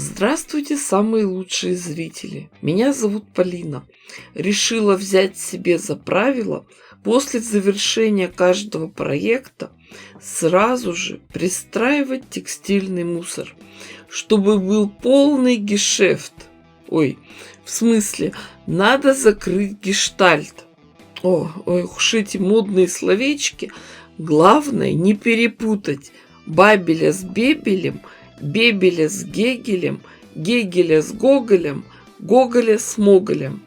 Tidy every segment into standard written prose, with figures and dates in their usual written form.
Здравствуйте, самые лучшие зрители! Меня зовут Полина. Решила взять себе за правило после завершения каждого проекта сразу же пристраивать текстильный мусор, чтобы был полный гешефт. Ой, в смысле, надо закрыть гештальт. Ой уж эти модные словечки. Главное не перепутать Бабеля с Бебелем, Бебеля с Гегелем, Гегеля с Гоголем, Гоголя с Моголем.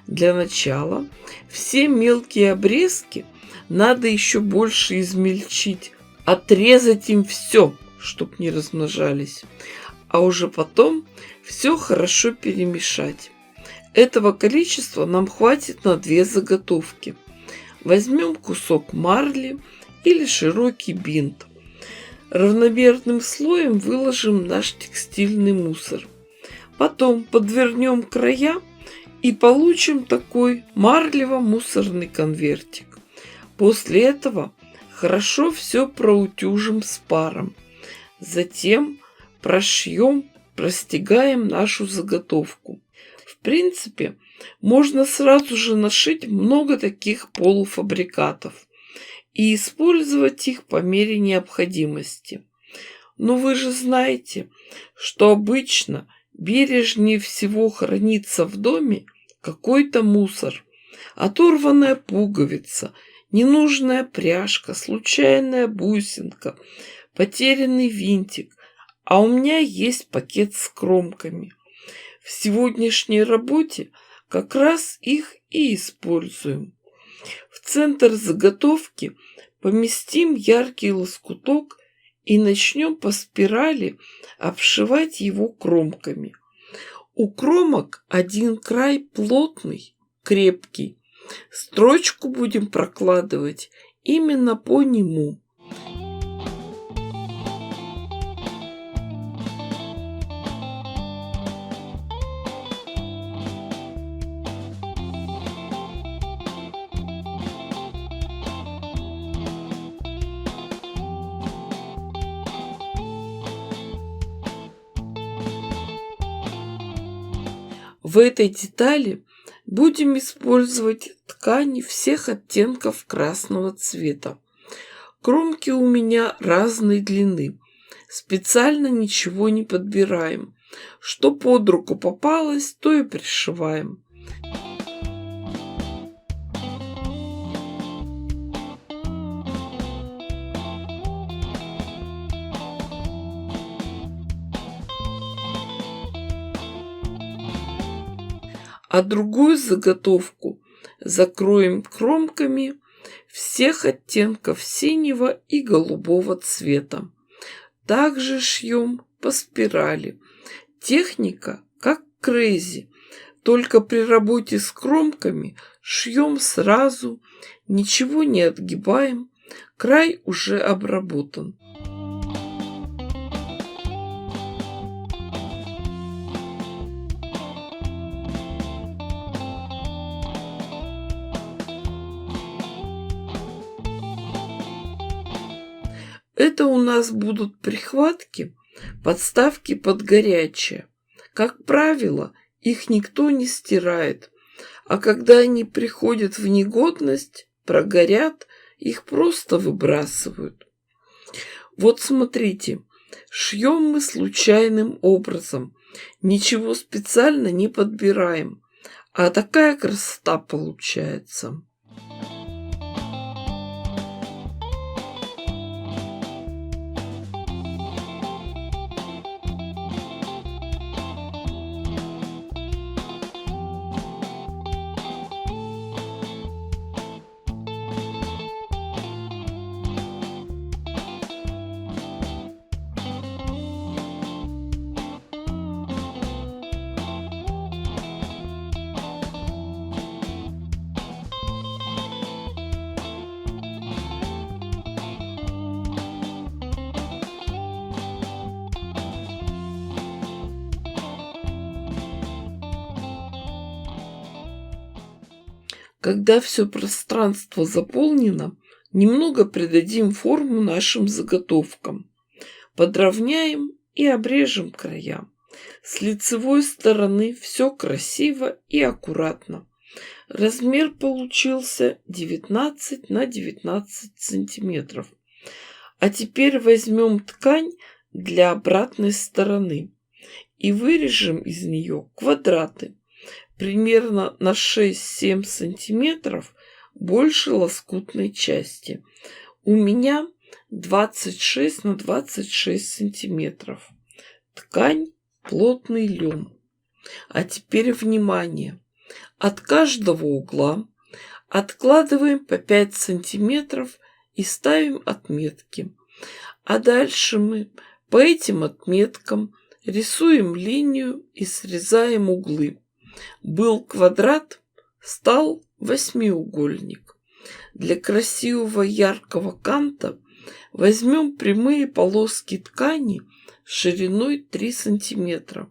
Для начала все мелкие обрезки надо еще больше измельчить, отрезать им все, чтоб не размножались, а уже потом все хорошо перемешать. Этого количества нам хватит на 2 заготовки. Возьмем кусок марли или широкий бинт. Равномерным слоем выложим наш текстильный мусор. Потом подвернем края и получим такой марлево-мусорный конвертик. После этого хорошо все проутюжим с паром. Затем прошьем, простегаем нашу заготовку. В принципе, можно сразу же нашить много таких полуфабрикатов и использовать их по мере необходимости. Но вы же знаете, что обычно бережнее всего хранится в доме какой-то мусор. Оторванная пуговица, ненужная пряжка, случайная бусинка, потерянный винтик. А у меня есть пакет с кромками. В сегодняшней работе как раз их и используем. В центр заготовки поместим яркий лоскуток и начнем по спирали обшивать его кромками. У кромок один край плотный, крепкий. Строчку будем прокладывать именно по нему. В этой детали будем использовать ткани всех оттенков красного цвета. Кромки у меня разной длины. Специально ничего не подбираем. Что под руку попалось, то и пришиваем. А другую заготовку закроем кромками всех оттенков синего и голубого цвета. Также шьем по спирали. Техника как крейзи, только при работе с кромками шьем сразу, ничего не отгибаем, край уже обработан. Это у нас будут прихватки, подставки под горячее. Как правило, их никто не стирает, а когда они приходят в негодность, прогорят, их просто выбрасывают. Вот смотрите, шьем мы случайным образом, ничего специально не подбираем, а такая красота получается. Когда все пространство заполнено, немного придадим форму нашим заготовкам. Подровняем и обрежем края. С лицевой стороны все красиво и аккуратно. Размер получился 19 на 19 сантиметров. А теперь возьмем ткань для обратной стороны и вырежем из нее квадраты, примерно на 6-7 сантиметров больше лоскутной части. У меня 26 на 26 сантиметров. Ткань плотный лен. А теперь внимание! От каждого угла откладываем по 5 сантиметров и ставим отметки. А дальше мы по этим отметкам рисуем линию и срезаем углы. Был квадрат, стал восьмиугольник. Для красивого яркого канта возьмем прямые полоски ткани шириной 3 сантиметра.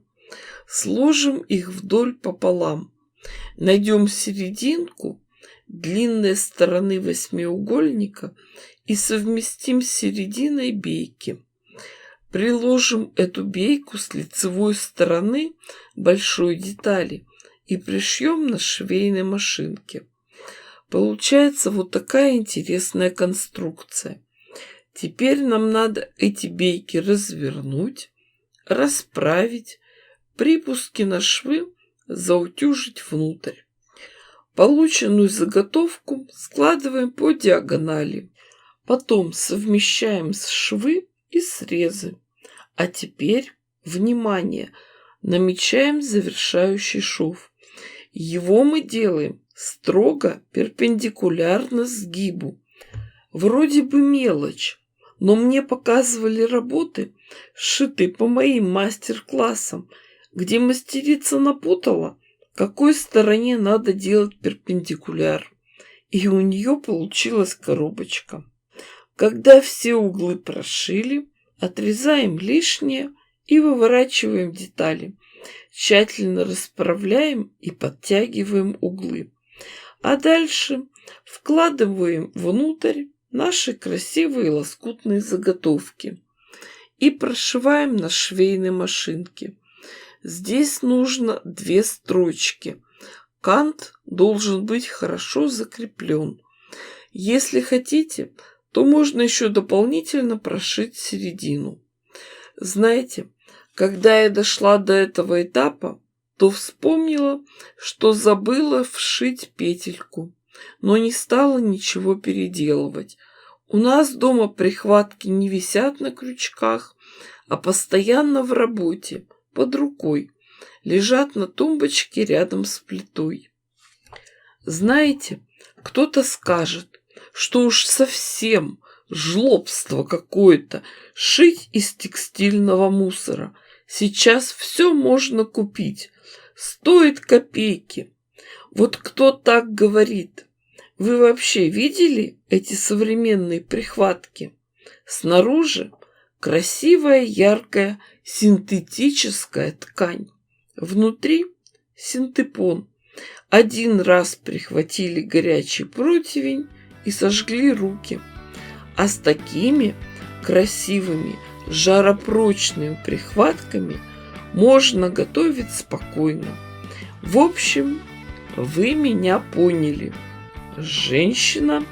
Сложим их вдоль пополам. Найдем серединку длинной стороны восьмиугольника и совместим с серединой бейки. Приложим эту бейку с лицевой стороны большой детали и пришьем на швейной машинке. Получается вот такая интересная конструкция. Теперь нам надо эти бейки развернуть, расправить, припуски на швы заутюжить внутрь. Полученную заготовку складываем по диагонали. Потом совмещаем швы и срезы. А теперь, внимание, намечаем завершающий шов. Его мы делаем строго перпендикулярно сгибу. Вроде бы мелочь, но мне показывали работы, сшитые по моим мастер-классам, где мастерица напутала, какой стороне надо делать перпендикуляр. И у нее получилась коробочка. Когда все углы прошили, отрезаем лишнее и выворачиваем детали. Тщательно расправляем и подтягиваем углы. А дальше вкладываем внутрь наши красивые лоскутные заготовки и прошиваем на швейной машинке. Здесь нужно 2 строчки. Кант должен быть хорошо закреплен. Если хотите, то можно еще дополнительно прошить середину. Знаете, когда я дошла до этого этапа, то вспомнила, что забыла вшить петельку, но не стала ничего переделывать. У нас дома прихватки не висят на крючках, а постоянно в работе, под рукой, лежат на тумбочке рядом с плитой. Знаете, кто-то скажет, что уж совсем жлобство какое-то шить из текстильного мусора. Сейчас все можно купить, стоит копейки. Вот кто так говорит? Вы вообще видели эти современные прихватки? Снаружи красивая, яркая, синтетическая ткань. Внутри синтепон. Один раз прихватили горячий противень и сожгли руки. А с такими красивыми, жаропрочными прихватками можно готовить спокойно. В общем, вы меня поняли. Женщина,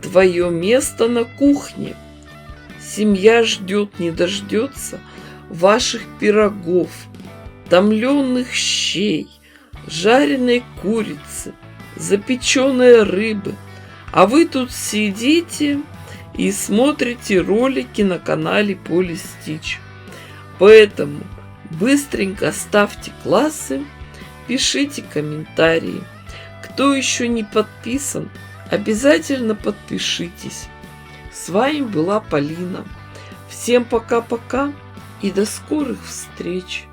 твое место на кухне. Семья ждет, не дождется ваших пирогов, томленых щей, жареной курицы, запеченной рыбы. А вы тут сидите и смотрите ролики на канале Поли Стич. Поэтому быстренько ставьте классы, пишите комментарии. Кто еще не подписан, обязательно подпишитесь. С вами была Полина. Всем пока-пока и до скорых встреч!